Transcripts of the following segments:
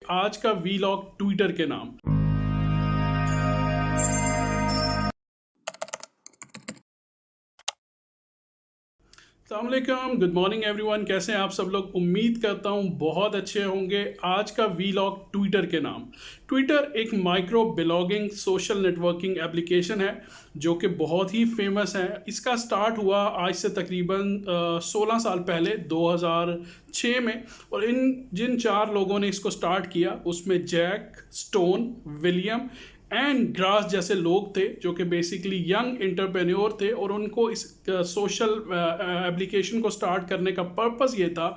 आज का vlog Twitter के नाम। अस्सलामुअलैकुम, गुड मॉर्निंग एवरीवन। कैसे हैं आप सब लोग? उम्मीद करता हूं बहुत अच्छे होंगे। आज का वीलॉग ट्विटर के नाम। ट्विटर एक micro blogging social networking application है जो कि बहुत ही फेमस है। इसका स्टार्ट हुआ आज से तकरीबन 16 साल पहले 2006 में। और जिन 4 लोगों ने इसको स्टार्ट किया उसमें Jack, Stone, William and Glass जैसे लोग थे जो कि बेसिकली यंग एंटरप्रेन्योर थे। और उनको इस सोशल एप्लीकेशन को स्टार्ट करने का पर्पस ये था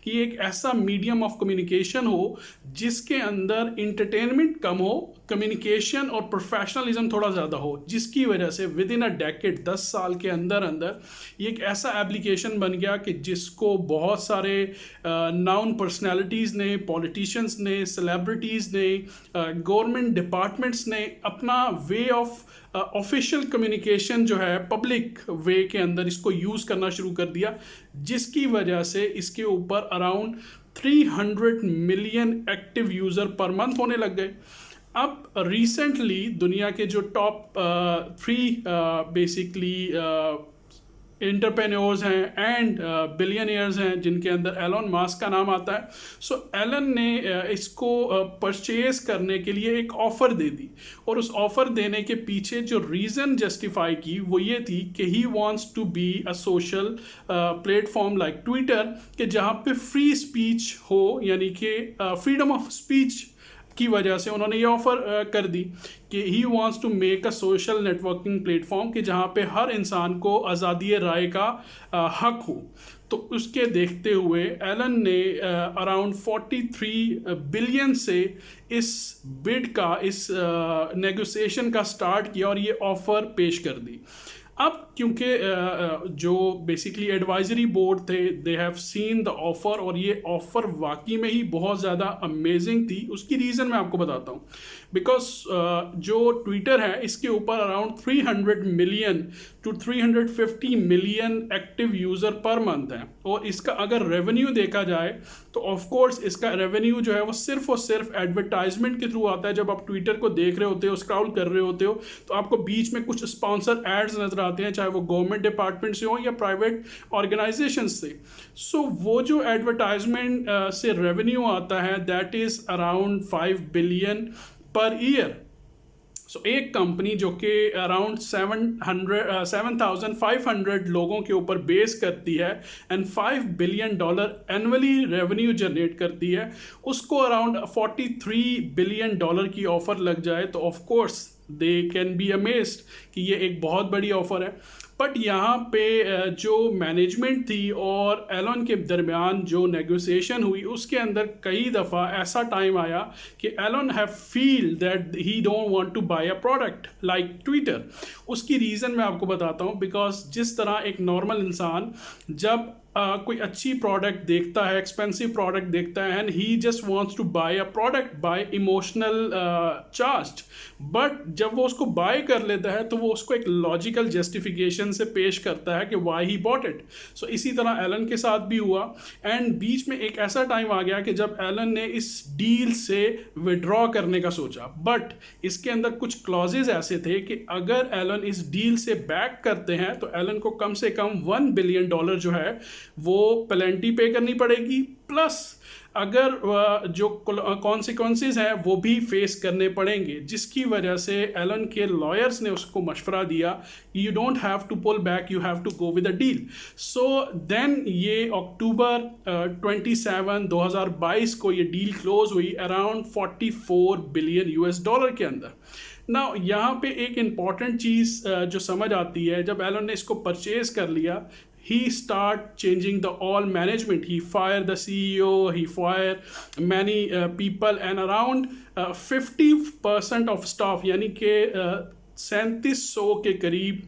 कि एक ऐसा मीडियम ऑफ कम्युनिकेशन हो जिसके अंदर इंटरटेनमेंट कम हो, कम्युनिकेशन और प्रोफेशनलिज्म थोड़ा ज़्यादा हो, जिसकी वजह से विद इन अ डेकेड 10 साल के अंदर अंदर ये एक ऐसा एप्लीकेशन बन गया कि जिसको बहुत सारे नाउन पर्सनैलिटीज़ ने, पॉलिटिशियंस ने, सेलिब्रिटीज़ ने, गवर्नमेंट डिपार्टमेंट्स ने अपना वे ऑफ ऑफिशियल कम्युनिकेशन जो है पब्लिक वे के अंदर इसको यूज़ करना शुरू कर दिया, जिसकी वजह से इसके ऊपर around 300 million active user per month होने लग गए। अब रिसेंटली दुनिया के जो टॉप 3 बेसिकली एंटरप्रेन्योर्स हैं एंड बिलियनियर्स हैं जिनके अंदर एलन मास्क का नाम आता है। सो एलन ने इसको परचेज करने के लिए एक ऑफ़र दे दी। और उस ऑफ़र देने के पीछे जो रीज़न जस्टिफाई की वो ये थी कि he wants to be a social platform like Twitter, कि जहाँ पे फ्री स्पीच हो, यानी कि फ्रीडम ऑफ स्पीच की वजह से उन्होंने ये ऑफ़र कर दी कि he wants to make a social networking platform कि जहाँ पे हर इंसान को आज़ादी राय का हक हो। तो उसके देखते हुए एलन ने अराउंड 43 बिलियन से इस बिड का, इस नेगोशिएशन का स्टार्ट किया और ये ऑफ़र पेश कर दी। अब क्योंकि जो बेसिकली एडवाइजरी बोर्ड थे they have seen the offer, और ये ऑफ़र वाकई में ही बहुत ज़्यादा अमेजिंग थी। उसकी रीज़न मैं आपको बताता हूँ। बिकॉज जो ट्विटर है इसके ऊपर around 300 million to 350 million active user per month हैं। और इसका अगर रेवेन्यू देखा जाए तो ऑफ कोर्स इसका रेवेन्यू जो है वो सिर्फ और सिर्फ एडवर्टाइजमेंट के थ्रू आता है। जब आप ट्विटर को देख रहे होते हो, स्क्रॉल कर रहे होते हो, तो आपको बीच में कुछ स्पॉन्सर एड्स नजर आते हैं, चाहे वो गवर्नमेंट डिपार्टमेंट से हो या प्राइवेट ऑर्गेनाइजेशन से। सो वो जो एडवर्टाइजमेंट से रेवेन्यू आता है that is around 5 billion per year. So एक कंपनी जो कि अराउंड 7,500 लोगों के ऊपर बेस करती है and $5 billion annually revenue generate करती है, उसको अराउंड $43 बिलियन की ऑफ़र लग जाए तो of course they can be amazed कि ये एक बहुत बड़ी ऑफ़र है। बट यहाँ पे जो मैनेजमेंट थी और एलन के दरमियान जो नेगोशिएशन हुई उसके अंदर कई दफ़ा ऐसा टाइम आया कि Elon have feel that he don't want to buy a product like Twitter. उसकी रीज़न मैं आपको बताता हूँ। बिकॉज जिस तरह एक नॉर्मल इंसान जब कोई अच्छी प्रोडक्ट देखता है, एक्सपेंसिव प्रोडक्ट देखता है and he just wants to buy a product by emotional charge, but जब वो उसको बाय कर लेता है तो वो उसको एक लॉजिकल जस्टिफिकेशन से पेश करता है कि वाई ही बॉट इट। सो इसी तरह एलन के साथ भी हुआ एंड बीच में एक ऐसा टाइम आ गया कि जब एलन ने इस डील से विड्रॉ करने का सोचा, बट इसके अंदर कुछ क्लॉजेज ऐसे थे कि अगर एलन इस डील से बैक करते हैं तो एलन को कम से कम $1 बिलियन जो है वो पेनल्टी पे करनी पड़ेगी, प्लस अगर जो कॉन्सिक्वेंसेस हैं वो भी फेस करने पड़ेंगे, जिसकी वजह से एलन के लॉयर्स ने उसको मशवरा दिया you don't have to pull back, you have to go with a deal. So then ये अक्टूबर 27, 2022 को ये डील क्लोज हुई अराउंड $44 बिलियन के अंदर। ना यहाँ पे एक इम्पॉर्टेंट चीज़ जो समझ आती है, जब एलन ने इसको परचेज कर लिया he start changing the all management. He fired the CEO, he fired many people and around 50% of staff, यानी कि 3700 के करीब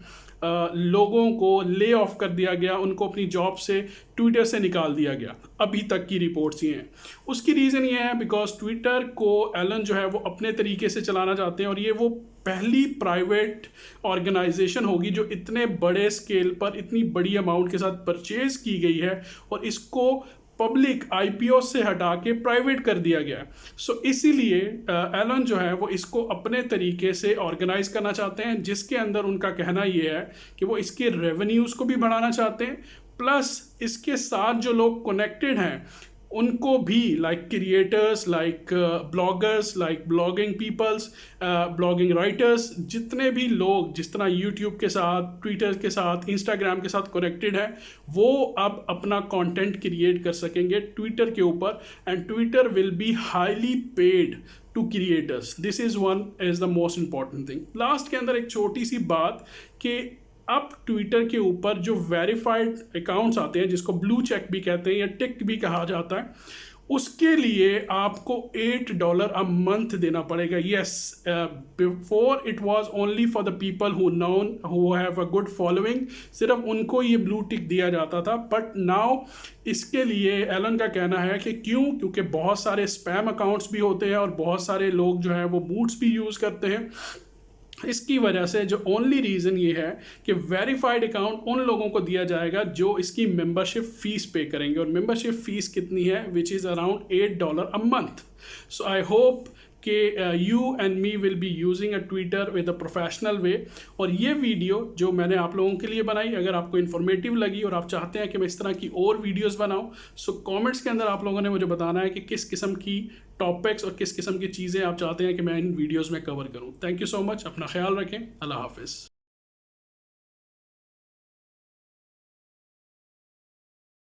लोगों को ले ऑफ कर दिया गया, उनको अपनी जॉब से ट्विटर से निकाल दिया गया। अभी तक की रिपोर्ट्स ये हैं। उसकी रीज़न ये है बिकॉज ट्विटर को एलन जो है वो अपने तरीके से चलाना चाहते हैं और ये वो पहली प्राइवेट ऑर्गेनाइजेशन होगी जो इतने बड़े स्केल पर इतनी बड़ी अमाउंट के साथ परचेज की गई है और इसको पब्लिक आईपीओ से हटा के प्राइवेट कर दिया गया है। सो इसीलिए एलन जो है वो इसको अपने तरीके से ऑर्गेनाइज करना चाहते हैं, जिसके अंदर उनका कहना ये है कि वो इसके रेवेन्यूज़ को भी बढ़ाना चाहते हैं, प्लस इसके साथ जो लोग कनेक्टेड हैं उनको भी, like creators, like bloggers, like blogging peoples, blogging writers, जितने भी लोग जिस तरह यूट्यूब के साथ, ट्विटर के साथ, इंस्टाग्राम के साथ कनेक्टेड है, वो अब अपना कंटेंट क्रिएट कर सकेंगे ट्विटर के ऊपर, and Twitter will be highly paid to creators. This is the most important thing. Last के अंदर एक छोटी सी बात कि अब ट्विटर के ऊपर जो वेरीफाइड अकाउंट्स आते हैं, जिसको ब्लू चेक भी कहते हैं या टिक भी कहा जाता है, उसके लिए आपको $8 अ मंथ देना पड़ेगा। Yes, before it was only for the people who have a good following, सिर्फ उनको ये ब्लू टिक दिया जाता था, बट नाउ इसके लिए एलन का कहना है कि क्योंकि बहुत सारे स्पैम अकाउंट्स भी होते हैं और बहुत सारे लोग जो है वो बूट्स भी यूज़ करते हैं। इसकी वजह से जो ओनली रीज़न ये है कि वेरीफाइड अकाउंट उन लोगों को दिया जाएगा जो इसकी मेंबरशिप फ़ीस पे करेंगे, और मेंबरशिप फ़ीस कितनी है, which is around $8 a month. So I hope कि you and me will be using a Twitter with a professional way. और ये वीडियो जो मैंने आप लोगों के लिए बनाई, अगर आपको इन्फॉर्मेटिव लगी और आप चाहते हैं कि मैं इस तरह की और वीडियोस बनाऊं, सो कमेंट्स के अंदर आप लोगों ने मुझे बताना है कि किस किस्म की टॉपिक्स और किस किस्म की चीज़ें आप चाहते हैं कि मैं इन वीडियोज़ में कवर करूँ। थैंक यू सो मच, अपना ख्याल रखें, अल्लाह हाफिज़।